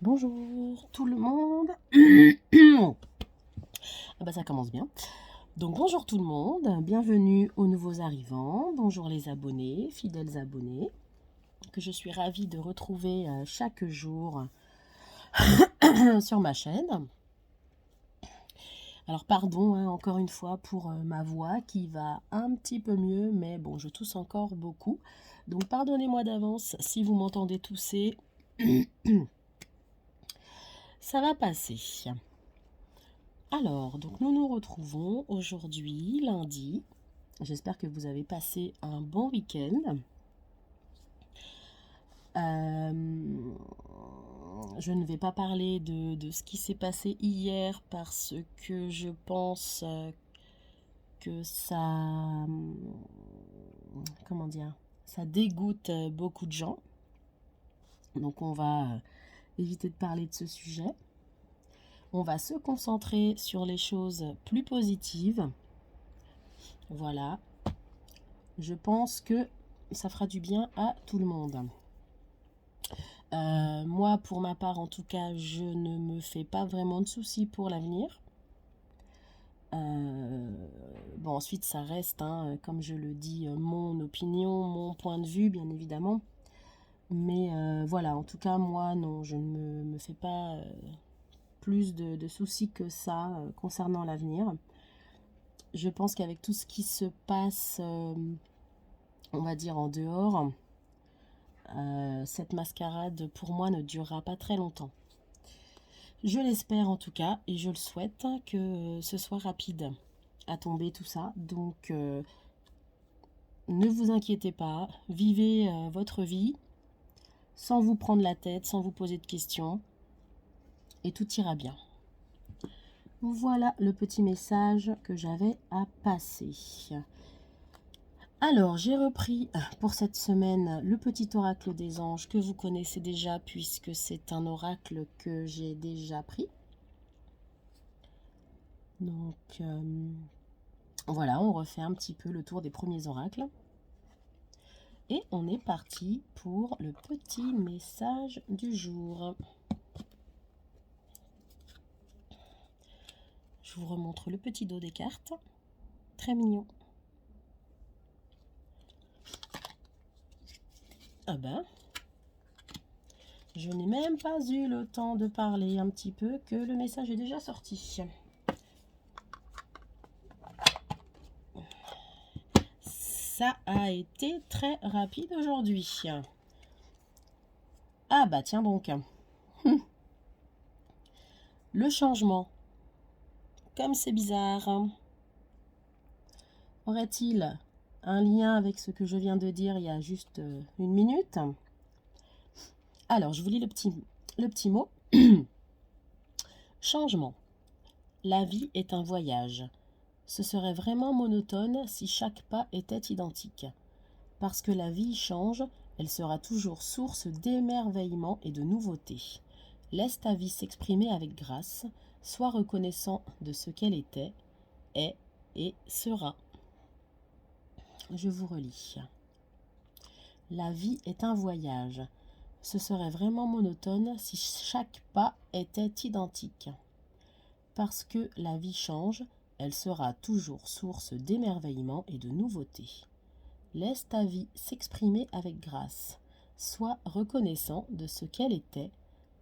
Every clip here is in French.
Bonjour tout le monde. Ah bah ça commence bien. Donc bonjour tout le monde, bienvenue aux nouveaux arrivants, bonjour les abonnés, fidèles abonnés, que je suis ravie de retrouver chaque jour sur ma chaîne. Alors pardon encore une fois pour ma voix qui va un petit peu mieux, mais bon je tousse encore beaucoup. Donc pardonnez-moi d'avance si vous m'entendez tousser, ça va passer. Alors, donc nous nous retrouvons aujourd'hui, lundi. J'espère que vous avez passé un bon week-end. Je ne vais pas parler de ce qui s'est passé hier parce que je pense que ça, comment dire, ça dégoûte beaucoup de gens. Donc on va éviter de parler de ce sujet. On va se concentrer sur les choses plus positives. Voilà. Je pense que ça fera du bien à tout le monde. Moi, pour ma part, en tout cas, je ne me fais pas vraiment de soucis pour l'avenir. Bon, ensuite, ça reste, comme je le dis, mon opinion, mon point de vue, bien évidemment. Mais voilà, en tout cas, moi, non, je ne me fais pas plus de soucis que ça concernant l'avenir. Je pense qu'avec tout ce qui se passe, on va dire, en dehors, cette mascarade, pour moi, ne durera pas très longtemps. Je l'espère en tout cas, et je le souhaite, que ce soit rapide à tomber tout ça. Donc, ne vous inquiétez pas, vivez votre vie sans vous prendre la tête, sans vous poser de questions, et tout ira bien. Voilà le petit message que j'avais à passer. Alors, j'ai repris pour cette semaine le petit oracle des anges que vous connaissez déjà puisque c'est un oracle que j'ai déjà pris. Donc, voilà, on refait un petit peu le tour des premiers oracles. Et on est parti pour le petit message du jour. Je vous remontre le petit dos des cartes. Très mignon. Ah ben, je n'ai même pas eu le temps de parler un petit peu que le message est déjà sorti. Ça a été très rapide aujourd'hui. Ah bah tiens donc. Le changement. Comme c'est bizarre. Aurait-il un lien avec ce que je viens de dire il y a juste une minute? Alors, je vous lis le petit mot. Changement. La vie est un voyage. Ce serait vraiment monotone si chaque pas était identique. Parce que la vie change, elle sera toujours source d'émerveillement et de nouveauté. Laisse ta vie s'exprimer avec grâce, sois reconnaissant de ce qu'elle était, est et sera. Je vous relis. La vie est un voyage. Ce serait vraiment monotone si chaque pas était identique. Parce que la vie change, elle sera toujours source d'émerveillement et de nouveauté. Laisse ta vie s'exprimer avec grâce. Sois reconnaissant de ce qu'elle était,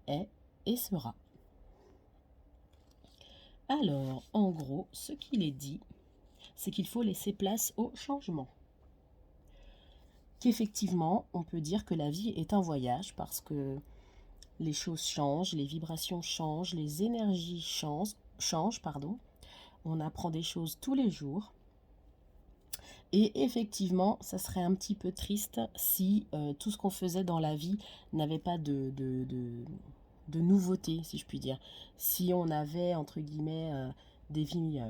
est et sera. Alors, en gros, ce qu'il est dit, c'est qu'il faut laisser place au changement. Qu'effectivement, on peut dire que la vie est un voyage parce que les choses changent, les vibrations changent, les énergies changent, pardon. On apprend des choses tous les jours. Et effectivement, ça serait un petit peu triste si tout ce qu'on faisait dans la vie n'avait pas de nouveauté, si je puis dire. Si on avait, entre guillemets, des vies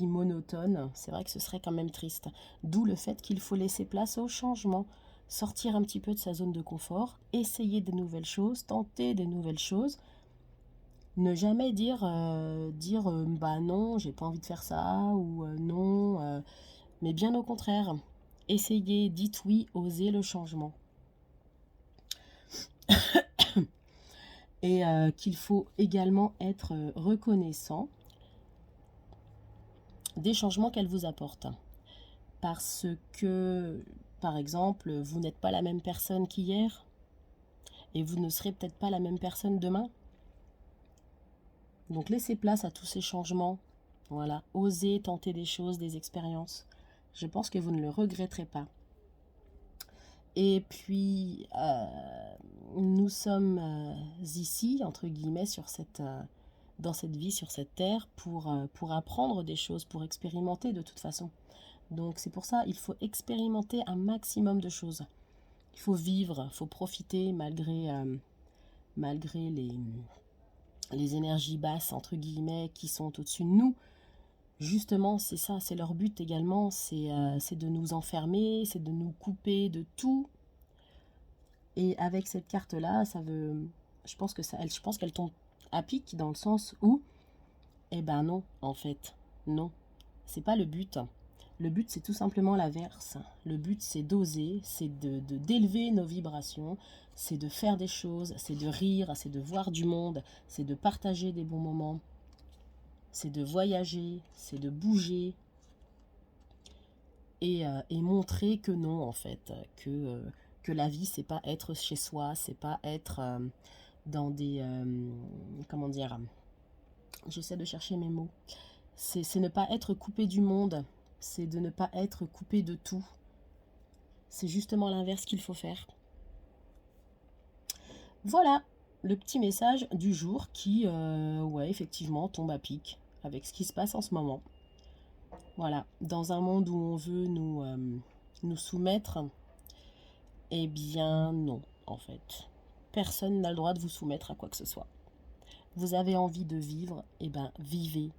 monotones, c'est vrai que ce serait quand même triste. D'où le fait qu'il faut laisser place au changement, sortir un petit peu de sa zone de confort, essayer des nouvelles choses, tenter des nouvelles choses. Ne jamais dire bah non, j'ai pas envie de faire ça, ou non, mais bien au contraire. Essayez, dites oui, osez le changement. et qu'il faut également être reconnaissant des changements qu'elle vous apporte. Parce que, par exemple, vous n'êtes pas la même personne qu'hier et vous ne serez peut-être pas la même personne demain. Donc laissez place à tous ces changements. Voilà, osez tenter des choses, des expériences. Je pense que vous ne le regretterez pas. Et puis, nous sommes ici, entre guillemets, dans cette vie, sur cette terre, pour apprendre des choses, pour expérimenter de toute façon. Donc c'est pour ça il faut expérimenter un maximum de choses. Il faut vivre, il faut profiter malgré les énergies basses, entre guillemets, qui sont au-dessus de nous. Justement, c'est ça, c'est leur but également, c'est de nous enfermer, c'est de nous couper de tout. Et avec cette carte-là, je pense qu'elle tombe à pic dans le sens où, eh ben non, en fait, non, c'est pas le but. Le but, c'est tout simplement l'inverse. Le but, c'est d'oser, c'est d'élever nos vibrations, c'est de faire des choses, c'est de rire, c'est de voir du monde, c'est de partager des bons moments, c'est de voyager, c'est de bouger et montrer que non, en fait, que la vie, c'est pas être chez soi, c'est pas être dans des... comment dire, j'essaie de chercher mes mots. C'est ne pas être coupé du monde, c'est de ne pas être coupé de tout. C'est justement l'inverse qu'il faut faire. Voilà le petit message du jour qui, ouais, effectivement, tombe à pic avec ce qui se passe en ce moment. Voilà, dans un monde où on veut nous soumettre, eh bien non, en fait. Personne n'a le droit de vous soumettre à quoi que ce soit. Vous avez envie de vivre, eh bien vivez.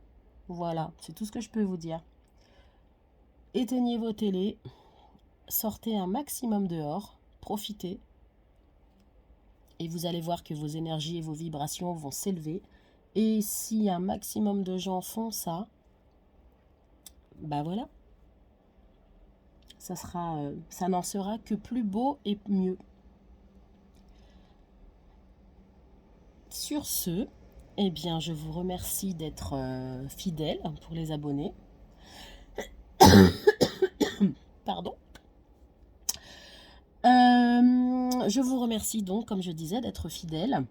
Voilà, c'est tout ce que je peux vous dire. Éteignez vos télés, sortez un maximum dehors, profitez. Et vous allez voir que vos énergies et vos vibrations vont s'élever. Et si un maximum de gens font ça, bah voilà, ça n'en sera que plus beau et mieux. Sur ce, eh bien, je vous remercie d'être fidèles pour les abonnés. Pardon. Je vous remercie donc, comme je disais, d'être fidèles.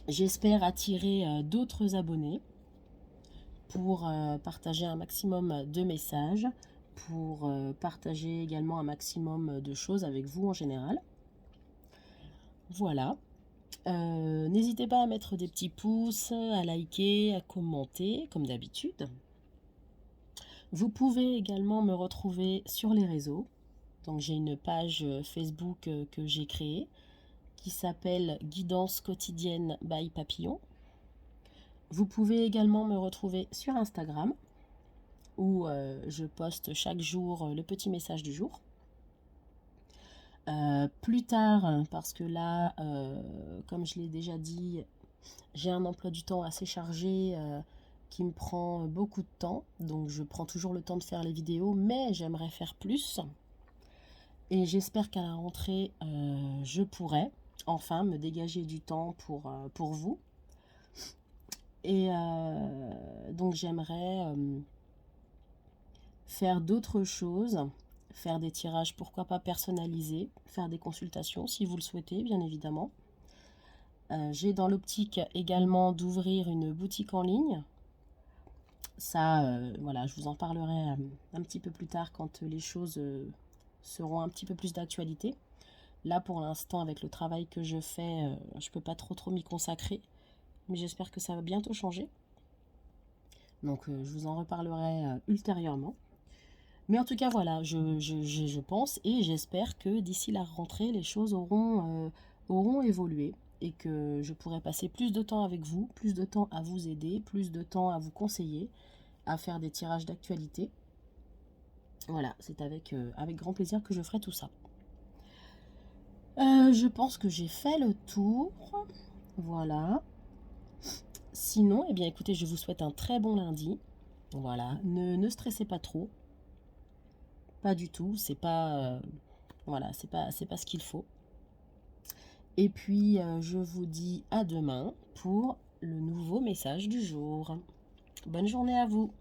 J'espère attirer d'autres abonnés pour partager un maximum de messages, pour partager également un maximum de choses avec vous en général. Voilà. N'hésitez pas à mettre des petits pouces, à liker, à commenter, comme d'habitude. Vous pouvez également me retrouver sur les réseaux. Donc j'ai une page Facebook que j'ai créée qui s'appelle Guidance quotidienne by Papillon. Vous pouvez également me retrouver sur Instagram où je poste chaque jour le petit message du jour. Plus tard, parce que là, comme je l'ai déjà dit, j'ai un emploi du temps assez chargé qui me prend beaucoup de temps. Donc je prends toujours le temps de faire les vidéos, mais j'aimerais faire plus. Et j'espère qu'à la rentrée, je pourrai enfin me dégager du temps pour vous. Et donc j'aimerais faire d'autres choses, faire des tirages, pourquoi pas personnalisés, faire des consultations si vous le souhaitez, bien évidemment. J'ai dans l'optique également d'ouvrir une boutique en ligne. Ça, voilà, je vous en parlerai un petit peu plus tard quand les choses seront un petit peu plus d'actualité. Là, pour l'instant, avec le travail que je fais, je ne peux pas trop m'y consacrer. Mais j'espère que ça va bientôt changer. Donc, je vous en reparlerai ultérieurement. Mais en tout cas, voilà, je pense et j'espère que d'ici la rentrée, les choses auront évolué et que je pourrai passer plus de temps avec vous, plus de temps à vous aider, plus de temps à vous conseiller, à faire des tirages d'actualité. Voilà, c'est avec grand plaisir que je ferai tout ça. Je pense que j'ai fait le tour. Voilà. Sinon, eh bien écoutez, je vous souhaite un très bon lundi. Voilà, ne stressez pas trop. Pas du tout, c'est pas voilà, c'est pas ce qu'il faut. Et puis, je vous dis à demain pour le nouveau message du jour. Bonne journée à vous.